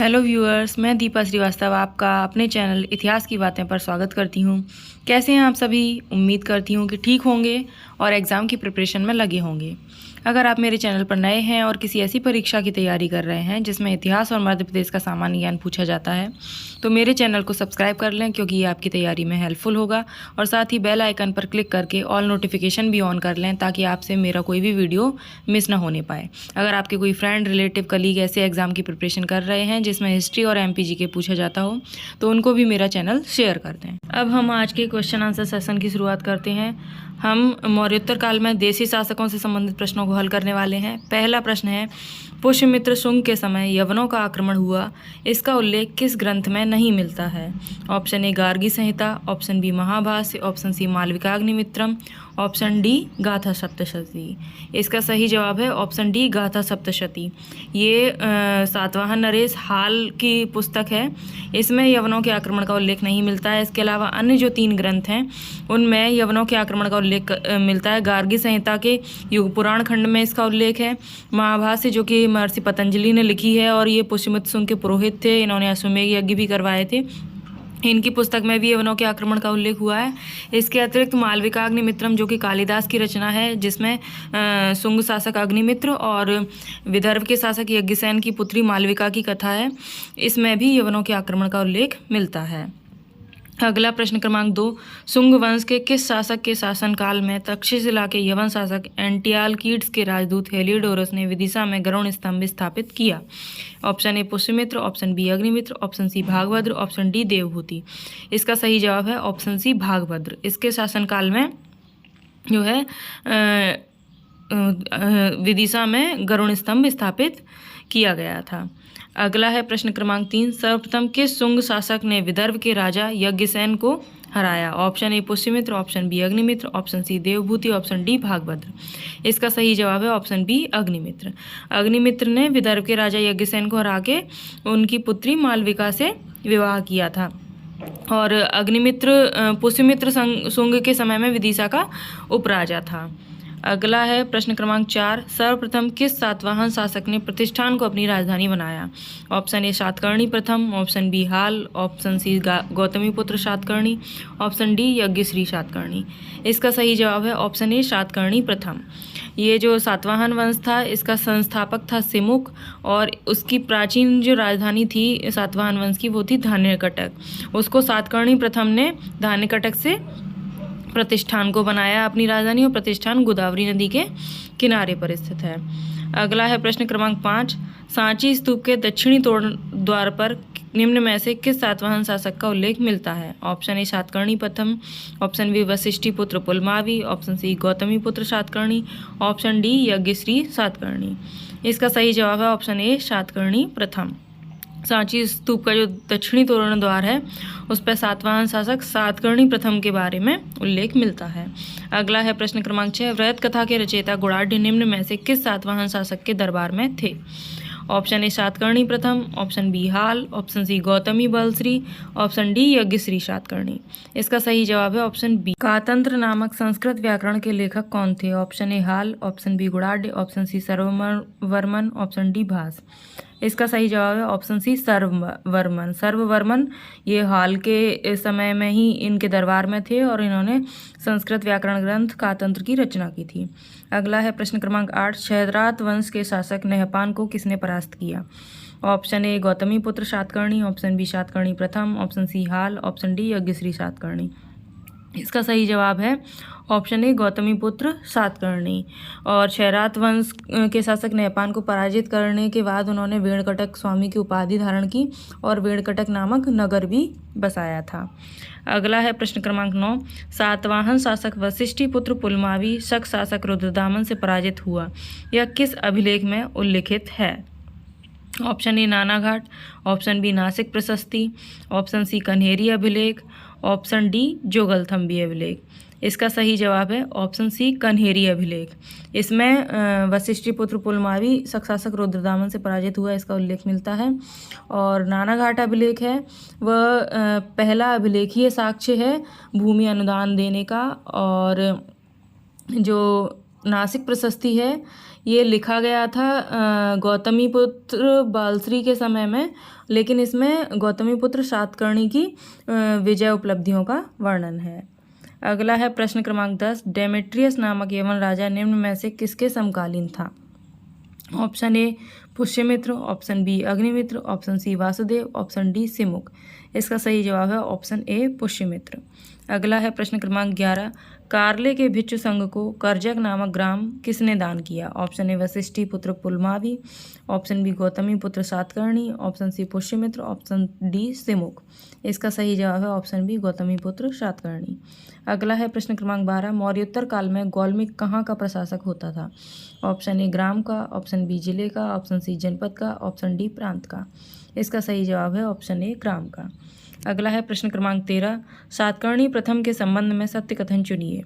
Hello viewers, मैं दीपा श्रीवास्तव आपका अपने चैनल इतिहास की बातें पर स्वागत करती हूँ। कैसे हैं आप सभी? उम्मीद करती हूँ कि ठीक होंगे और एग्ज़ाम की प्रिपरेशन में लगे होंगे। अगर आप मेरे चैनल पर नए हैं और किसी ऐसी परीक्षा की तैयारी कर रहे हैं जिसमें इतिहास और मध्य प्रदेश का सामान्य ज्ञान पूछा जाता है तो मेरे चैनल को सब्सक्राइब कर लें, क्योंकि ये आपकी तैयारी में हेल्पफुल होगा। और साथ ही बेल आइकन पर क्लिक करके ऑल नोटिफिकेशन भी ऑन कर लें, ताकि आपसे मेरा कोई भी वीडियो मिस ना होने पाए। अगर आपके कोई फ्रेंड, रिलेटिव, कलीग ऐसे एग्ज़ाम की प्रिपरेशन कर रहे हैं जिसमें हिस्ट्री और MPG के पूछा जाता हो तो उनको भी मेरा चैनल शेयर कर दें। अब हम आज के क्वेश्चन आंसर सेशन की शुरुआत करते हैं। हम मौर्योत्तर काल में देशी शासकों से संबंधित प्रश्नों को हल करने वाले हैं। पहला प्रश्न है, पुष्यमित्र शुंग के समय यवनों का आक्रमण हुआ, इसका उल्लेख किस ग्रंथ में नहीं मिलता है? Option A Gargi Samhita, option B Mahabhashya, option C Malavikagnimitram, option D Gatha Saptashati. इसका सही जवाब है ऑप्शन डी गाथा सप्तशती। ये सातवाहन नरेश हाल की पुस्तक है। इसमें यवनों के आक्रमण का उल्लेख नहीं मिलता है। इसके अलावा अन्य जो 3 ग्रंथ हैं उनमें यवनों के आक्रमण का उल्लेख मिलता है। गार्गी संहिता के युग पुराण खंड में इसका उल्लेख है। महाभाष्य जो कि महर्षि पतंजलि ने लिखी है और ये पुष्यमित्र शुंग के पुरोहित थे, इन्होंने अश्वमेध यज्ञ भी करवाए थे, इनकी पुस्तक में भी यवनों के आक्रमण का उल्लेख हुआ है। इसके अतिरिक्त मालविकाग्निमित्रम जो कि कालिदास की रचना है, जिसमें शुंग शासक अग्निमित्र और विदर्भ के शासक यज्ञसेन की पुत्री मालविका की कथा है, इसमें भी यवनों के आक्रमण का उल्लेख मिलता है। अगला प्रश्न क्रमांक 2, शुंग वंश के किस शासक के शासनकाल में तक्षशिला के यवन शासक एंटियालकीड्स के राजदूत हेलियोडोरस ने विदिशा में गरुड़ स्तंभ स्थापित किया? Option A Pushyamitra, option B Agnimitra, option C Bhagabhadra, option D Devahuti. इसका सही जवाब है ऑप्शन सी भागभद्र। इसके शासनकाल में जो है विदिशा में गरुड़ स्तंभ स्थापित किया गया था। अगला है प्रश्न क्रमांक 3, सर्वप्रथम किस शुंग शासक ने विदर्भ के राजा यज्ञसेन को हराया? Option A Pushyamitra, option B Agnimitra, option C Devabhuti, option D Bhagabhadra. इसका सही जवाब है ऑप्शन बी अग्निमित्र। अग्निमित्र ने विदर्भ के राजा यज्ञसेन को हरा के उनकी पुत्री मालविका से विवाह किया था। और अग्निमित्र पुष्यमित्र शुंग के समय में विदिशा का उपराजा था। अगला है प्रश्न क्रमांक 4, सर्वप्रथम किस सातवाहन शासक ने प्रतिष्ठान को अपनी राजधानी बनाया? ऑप्शन ए सातकर्णी प्रथम, option B Hala, option C Gautamiputra Satakarni, option D Yajnashri Satakarni. इसका सही जवाब है ऑप्शन ए सातकर्णी प्रथम। ये जो सातवाहन वंश था, इसका संस्थापक था सिमुक, और उसकी प्राचीन जो राजधानी थी सातवाहन वंश की वो थी धान्यकटक। उसको सातकर्णी प्रथम ने धान्यकटक से प्रतिष्ठान को बनाया अपनी राजधानी, और प्रतिष्ठान गोदावरी नदी के किनारे पर स्थित है। अगला है प्रश्न क्रमांक 5, सांची स्तूप के दक्षिणी द्वार पर निम्न में से किस सातवाहन शासक का उल्लेख मिलता है? ऑप्शन ए सातकर्णी प्रथम, ऑप्शन बी वशिष्ठी पुत्र Pulumavi, option C Gautami Putra Satakarni, option D Yajnashri Satakarni. इसका सही जवाब है ऑप्शन ए सातकर्णी प्रथम। सांची स्तूप का जो दक्षिणी तोरण द्वार है उस पर सातवाहन शासक सातकर्णी प्रथम के बारे में उल्लेख मिलता है। अगला है प्रश्न क्रमांक 6, वृहत कथा के रचयिता गुणाढ्य निम्न में से किस सातवाहन शासक के दरबार में थे? ऑप्शन ए सातकर्णी प्रथम, option B Hala, option C Gautami Balashri, option D Yajnashri Satakarni. इसका सही जवाब है ऑप्शन बी। कातंत्र नामक संस्कृत व्याकरण के लेखक कौन थे? Option A Hala, option B Gunadhya, option C Sarvavarman, option D Bhasa. इसका सही जवाब है ऑप्शन सी सर्ववर्मन। सर्ववर्मन ये हाल के समय में ही इनके दरबार में थे और इन्होंने संस्कृत व्याकरण ग्रंथ कातंत्र की रचना की थी। अगला है प्रश्न क्रमांक 8, क्षयद्रात वंश के शासक नहपान को किसने परास्त किया? ऑप्शन ए गौतमी पुत्र सातकर्णी, ऑप्शन बी सातकर्णी प्रथम, ऑप्शन सी हाल, ऑप्शन डी यज्ञश्री सातकर्णी। इसका सही जवाब है ऑप्शन ए गौतमी पुत्र सातकर्णी। और क्षयरात वंश के शासक नहपान को पराजित करने के बाद उन्होंने वेणकटक स्वामी की उपाधि धारण की और वेणकटक नामक नगर भी बसाया था। अगला है प्रश्न क्रमांक 9, सातवाहन शासक वशिष्ठी पुत्र पुलमावी शक शासक रुद्रदामन से पराजित हुआ, यह किस अभिलेख में उल्लिखित है? Option A Nanaghat, option B Nasik Prashasti, option सी कन्हेरी अभिलेख, ऑप्शन डी जोगलथम्बी अभिलेख। इसका सही जवाब है ऑप्शन सी कन्हेरी अभिलेख। इसमें वशिष्ठी पुत्र पुलमावी शक शासक रुद्रदामन से पराजित हुआ इसका उल्लेख मिलता है। और नानाघाट अभिलेख है वह पहला अभिलेखीय साक्ष्य है भूमि अनुदान देने का, और जो नासिक प्रशस्ति है, ये लिखा गया था गौतमीपुत्र बालश्री के समय में, लेकिन इसमें गौतमीपुत्र सातकर्णी की विजय उपलब्धियों का वर्णन है। अगला है प्रश्न क्रमांक 10, डेमेट्रियस नामक यवन राजा निम्न में से किसके समकालीन था? Option A Pushyamitra, option B Agnimitra, option C Vasudeva, option D Simuk. इसका सही जवाब है ऑप्शन ए पुष्यमित्र। अगला है प्रश्न क्रमांक 11, कार्ले के भिक्षु संघ को करजक नामक ग्राम किसने दान किया? ऑप्शन ए वशिष्ठी पुत्र Pulumavi, option B Gautami Putra Satakarni, option C Pushyamitra, option D Simuk. इसका सही जवाब है ऑप्शन बी गौतमी पुत्र सातकर्णी। अगला है प्रश्न क्रमांक 12, मौर्योत्तर काल में गौलमिक कहाँ का प्रशासक होता था? ऑप्शन ए ग्राम का, ऑप्शन बी जिले का, ऑप्शन सी जनपद का, ऑप्शन डी प्रांत का। इसका सही जवाब है ऑप्शन ए ग्राम का। अगला है प्रश्न क्रमांक 13, सातकर्णी प्रथम के संबंध में सत्य कथन चुनिए।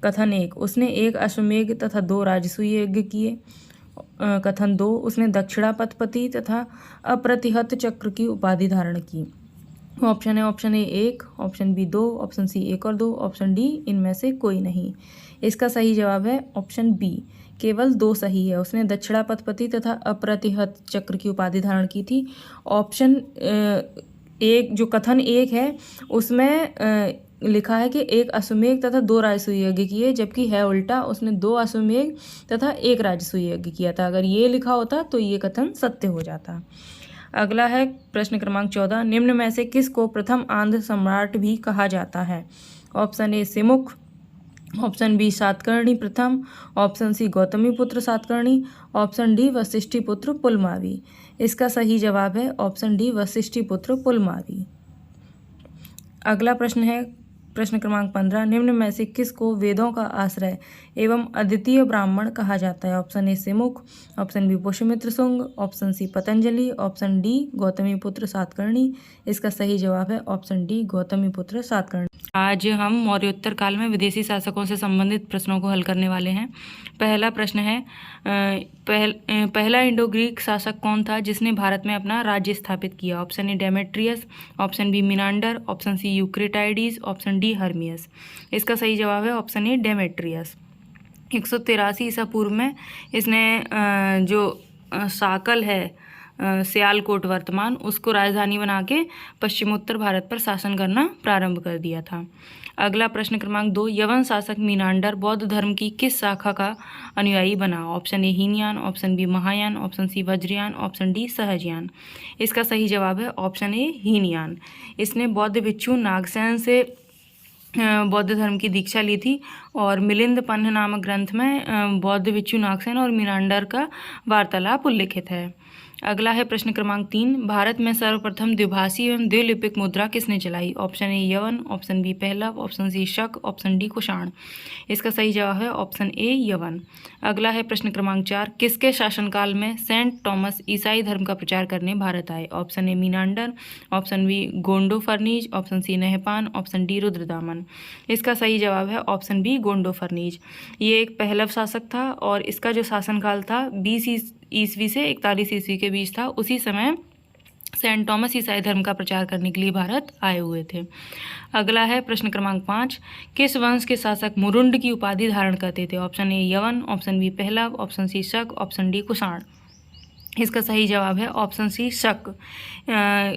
कथन 1, उसने 1 अश्वमेघ तथा 2 राजसूय यज्ञ किए। कथन 2, उसने दक्षिणापथपति तथा अप्रतिहत चक्र की उपाधि धारण की। ऑप्शन है option A 1, option B 2, option C 1 और 2, ऑप्शन डी इनमें से कोई नहीं। इसका सही जवाब है ऑप्शन बी, केवल 2 सही है। उसने दक्षिणापथपति तथा अप्रतिहत चक्र की उपाधि धारण की थी। ऑप्शन एक जो कथन 1 है उसमें लिखा है कि 1 अश्वमेघ तथा 2 राजसूय यज्ञ किए, जबकि है उल्टा, उसने 2 अश्वमेघ तथा 1 राजसूय यज्ञ किया था। अगर ये लिखा होता तो ये कथन सत्य हो जाता। अगला है प्रश्न क्रमांक 14, निम्न में से किसको प्रथम आंध्र सम्राट भी कहा जाता है? Option A Simuk, option B Satakarni प्रथम, option C Gautami Putra Satakarni, option D Vashishti पुत्र पुलमावी। इसका सही जवाब है ऑप्शन डी वशिष्ठी पुत्र पुलमावी। अगला प्रश्न है प्रश्न क्रमांक 15, निम्न में से किसको वेदों का आश्रय एवं अद्वितीय ब्राह्मण कहा जाता है? Option A Simuk, option B Pushyamitra Shunga, option C Patanjali, option D Gautami Putra Satakarni. इसका सही जवाब है ऑप्शन डी गौतमी पुत्र सातकर्णी। आज हम मौर्योत्तर काल में विदेशी शासकों से संबंधित प्रश्नों को हल करने वाले हैं। पहला प्रश्न है, पहला इंडो ग्रीक शासक कौन था जिसने भारत में अपना राज्य स्थापित किया? Option A Demetrius, option B Menander, option C Eucratides, option D Hermaeus. इसका सही जवाब है ऑप्शन ए डेमेट्रियस। 183 ईसा पूर्व में इसने जो साकल है सियालकोट वर्तमान, उसको राजधानी बना के पश्चिमोत्तर भारत पर शासन करना प्रारंभ कर दिया था। अगला प्रश्न क्रमांक 2, यवन शासक मीनांडर बौद्ध धर्म की किस शाखा का अनुयायी बना? Option A Hinayana, option B Mahayana, option C Vajrayana, option D Sahajayana. इसका सही जवाब है ऑप्शन ए हीनयान। इसने बौद्ध भिक्षु नागसेन से बौद्ध धर्म की दीक्षा ली थी और मिलिंद पन्ह नामक ग्रंथ में बौद्ध भिक्षु नागसेन और मीनांडर का वार्तालाप उल्लिखित है। अगला है प्रश्न क्रमांक 3, भारत में सर्वप्रथम द्विभाषी एवं द्विलिपिक मुद्रा किसने चलाई? Option A Yavana, option B Pahlava, option C Shaka, option D Kushan. इसका सही जवाब है ऑप्शन ए यवन। अगला है प्रश्न क्रमांक 4, किसके शासनकाल में सेंट थॉमस ईसाई धर्म का प्रचार करने भारत आए? Option A Menander, option B Gondophares, option C Nahapana, option D Rudradaman. इसका सही जवाब है ऑप्शन बी गोंडोफर्नीज। ये एक पहलव शासक था और इसका जो शासनकाल था 20 ईस्वी से 41 ईस्वी के बीच था। उसी समय सेंट थॉमस ईसाई धर्म का प्रचार करने के लिए भारत आए हुए थे। अगला है प्रश्न क्रमांक 5, किस वंश के शासक मुरुंड की उपाधि धारण करते थे? Option A Yavana, option B Pahlava, option C Shaka, option D Kushan. इसका सही जवाब है ऑप्शन सी शक।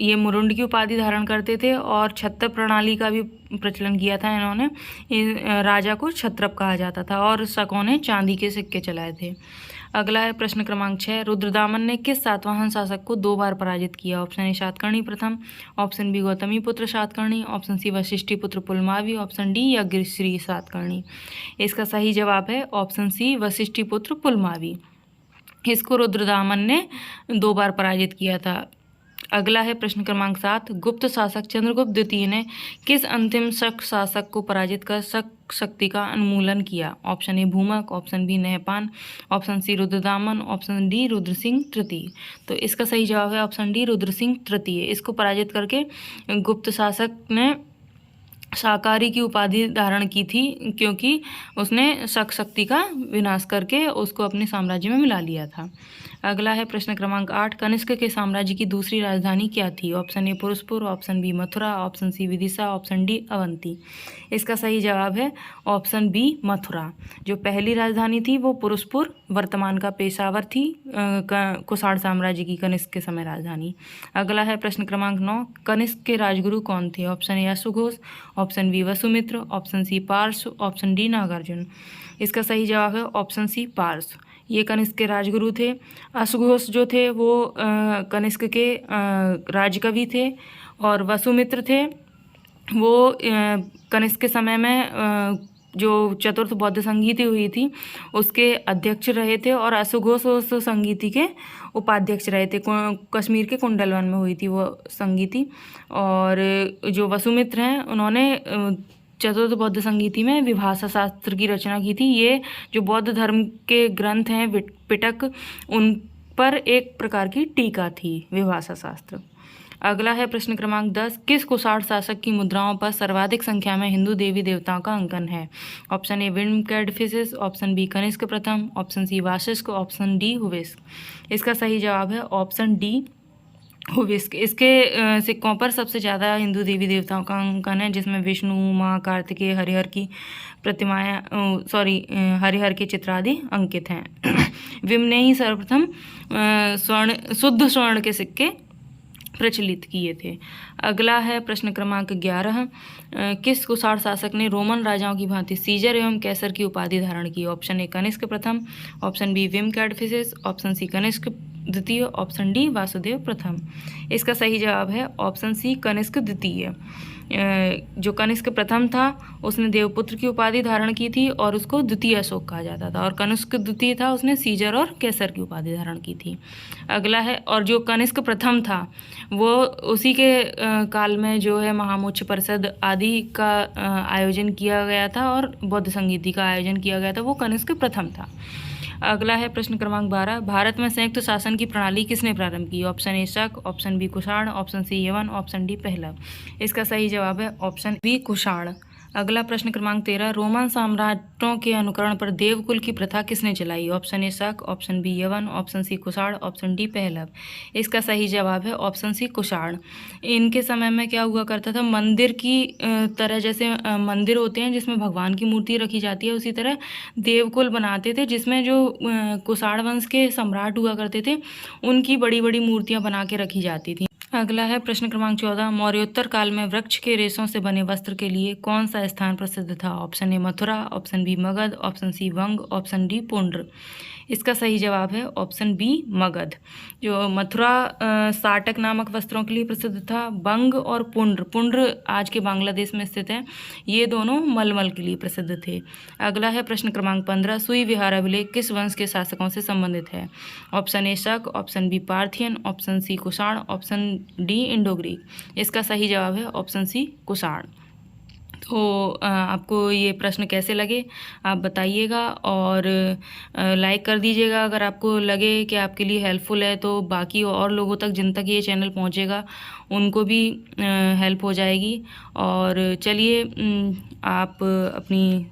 ये मुरुंड की उपाधि धारण करते थे और छत्र प्रणाली का भी प्रचलन किया था इन्होंने। राजा को छत्रप कहा जाता था और शकों ने चांदी के सिक्के चलाए थे। अगला है प्रश्न क्रमांक 6, रुद्रदामन ने किस सातवाहन शासक को 2 बार पराजित किया? ऑप्शन ए सातकर्णी प्रथम, option B Gautami Putra Satakarni, option सी वशिष्ठी पुत्र पुलमावी, ऑप्शन डी यज्ञश्री सातकर्णी। इसका सही जवाब है ऑप्शन सी वशिष्ठी पुत्र पुलमावी। इसको रुद्रदामन ने 2 बार पराजित किया था। अगला है प्रश्न क्रमांक 7, गुप्त शासक चंद्रगुप्त द्वितीय ने किस अंतिम शक शासक को पराजित कर शक शक्ति का उन्मूलन किया? Option A Bhumaka, option B Nahapana, option C Rudradaman, option D Rudrasimha तृतीय। तो इसका सही जवाब है ऑप्शन डी रुद्रसिंह तृतीय। इसको पराजित करके गुप्त शासक ने शाकाहारी की उपाधि धारण की थी, क्योंकि उसने शक शक्ति का विनाश करके उसको अपने साम्राज्य में मिला लिया था। अगला है प्रश्न क्रमांक 8, कनिष्क के साम्राज्य की दूसरी राजधानी क्या थी? Option A Purushapura, option B Mathura, option C Vidisha, option D Avanti. इसका सही जवाब है ऑप्शन बी मथुरा। जो पहली राजधानी थी वो पुरुषपुर, वर्तमान का पेशावर थी, कुषाण साम्राज्य की कनिष्क के समय राजधानी। अगला है प्रश्न क्रमांक 9, कनिष्क के राजगुरु कौन थे? ऑप्शन ए अश्वघोष, option B Vasumitra, option C Parshva, option D Nagarjuna. इसका सही जवाब है ऑप्शन सी पार्श्व। ये कनिष्क के राजगुरु थे। अश्वघोष जो थे वो कनिष्क के राजकवि थे, और वसुमित्र थे वो कनिष्क के समय में जो चतुर्थ बौद्ध संगीति हुई थी उसके अध्यक्ष रहे थे, और अश्वघोष उस संगीति के उपाध्यक्ष रहे थे। कश्मीर के कुंडलवन में हुई थी वो संगीति। और जो वसुमित्र हैं उन्होंने चतुर्थ बौद्ध संगीति में विभाषा शास्त्र की रचना की थी। ये जो बौद्ध धर्म के ग्रंथ हैं पिटक, उन पर एक प्रकार की टीका थी विभाषा शास्त्र। अगला है प्रश्न क्रमांक 10, किस कुषाण शासक की मुद्राओं पर सर्वाधिक संख्या में हिंदू देवी देवताओं का अंकन है? Option A Vima Kadphises, option B Kanishka प्रथम, option C Vasishka, option D Huvishka. इसका सही जवाब है ऑप्शन डी हुविस्क। इसके सिक्कों पर सबसे ज़्यादा हिंदू देवी देवताओं का अंकन है, जिसमें विष्णु, माँ, कार्तिकेय, हरिहर की प्रतिमाएँ हरिहर के चित्र आदि अंकित हैं। विम ने ही सर्वप्रथम शुद्ध स्वर्ण के सिक्के प्रचलित किए थे। अगला है प्रश्न क्रमांक 11, किस कुषाण शासक ने रोमन राजाओं की भांति सीजर एवं कैसर की उपाधि धारण की? ऑप्शन ए कनिष्क प्रथम, option B Vima Kadphises, option C Kanishka द्वितीय, ऑप्शन डी वासुदेव प्रथम। इसका सही जवाब है ऑप्शन सी कनिष्क द्वितीय। जो कनिष्क प्रथम था उसने देवपुत्र की उपाधि धारण की थी और उसको द्वितीय अशोक कहा जाता था, और कनिष्क द्वितीय था उसने सीजर और कैसर की उपाधि धारण की थी। अगला है, और जो कनिष्क प्रथम था वो उसी के काल में जो है महामोक्ष परिषद आदि का आयोजन किया गया था, और बौद्ध संगीति का आयोजन किया गया था, वो कनिष्क प्रथम था। अगला है प्रश्न क्रमांक 12, भारत में संयुक्त शासन की प्रणाली किसने प्रारंभ की? Option A Shaka, option B Kushan, option C Yavana, option D Pahlava. इसका सही जवाब है ऑप्शन बी कुषाण। अगला प्रश्न क्रमांक 13, रोमन सम्राटों के अनुकरण पर देवकुल की प्रथा किसने चलाई? Option A Shaka, option B Yavana, option C Kushan, option D Pahlava. इसका सही जवाब है ऑप्शन सी कुषाण। इनके समय में क्या हुआ करता था, मंदिर की तरह, जैसे मंदिर होते हैं जिसमें भगवान की मूर्ति रखी जाती है, उसी तरह देवकुल बनाते थे जिसमें जो कुषाण वंश के सम्राट हुआ करते थे उनकी बड़ी बड़ी मूर्तियाँ बना के रखी जाती थी। अगला है प्रश्न क्रमांक 14, मौर्योत्तर काल में वृक्ष के रेशों से बने वस्त्र के लिए कौन सा स्थान प्रसिद्ध था? Option A Mathura, option B Magadha, option C Vanga, option D Pundra. इसका सही जवाब है ऑप्शन बी मगध। जो मथुरा साटक नामक वस्त्रों के लिए प्रसिद्ध था, वंग और पुंड्र आज के बांग्लादेश में स्थित है, ये दोनों मलमल के लिए प्रसिद्ध थे। अगला है प्रश्न क्रमांक 15, सुई विहार अभिलेख किस वंश के शासकों से संबंधित है? Option A Shaka, option B Parthian, option C Kushan, option D Indo Greek. इसका सही जवाब है ऑप्शन सी कुषाण। तो आपको ये प्रश्न कैसे लगे आप बताइएगा, और लाइक कर दीजिएगा अगर आपको लगे कि आपके लिए हेल्पफुल है, तो बाकी और लोगों तक जिन तक ये चैनल पहुंचेगा उनको भी हेल्प हो जाएगी। और चलिए आप अपनी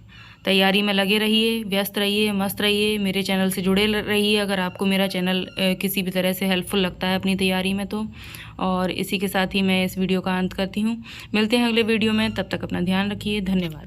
तैयारी में लगे रहिए, व्यस्त रहिए, मस्त रहिए, मेरे चैनल से जुड़े रहिए अगर आपको मेरा चैनल किसी भी तरह से हेल्पफुल लगता है अपनी तैयारी में तो। और इसी के साथ ही मैं इस वीडियो का अंत करती हूँ। मिलते हैं अगले वीडियो में, तब तक अपना ध्यान रखिए। धन्यवाद।